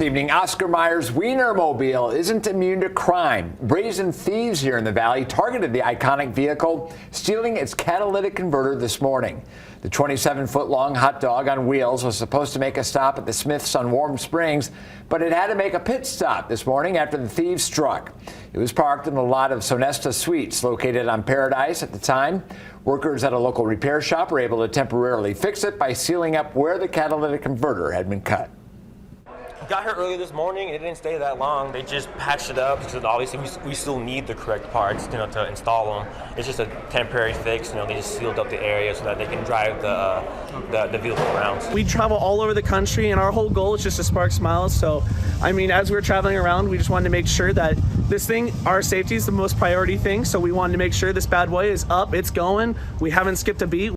This evening, Oscar Mayer's Wienermobile isn't immune to crime. Brazen thieves here in the valley targeted the iconic vehicle, stealing its catalytic converter this morning. The 27-foot-long hot dog on wheels was supposed to make a stop at the Smiths on Warm Springs, but it had to make a pit stop this morning after the thieves struck. It was parked in a lot of Sonesta Suites located on Paradise at the time. Workers at a local repair shop were able to temporarily fix it by sealing up where the catalytic converter had been cut. Got here early this morning. It didn't stay that long. They just patched it up because obviously we still need the correct parts, to install them. It's just a temporary fix. They just sealed up the area so that they can drive the vehicle around. We travel all over the country, and our whole goal is just to spark smiles. So, as we're traveling around, we just wanted to make sure that this thing, our safety is the most priority thing. So we wanted to make sure this bad boy is up, it's going. We haven't skipped a beat.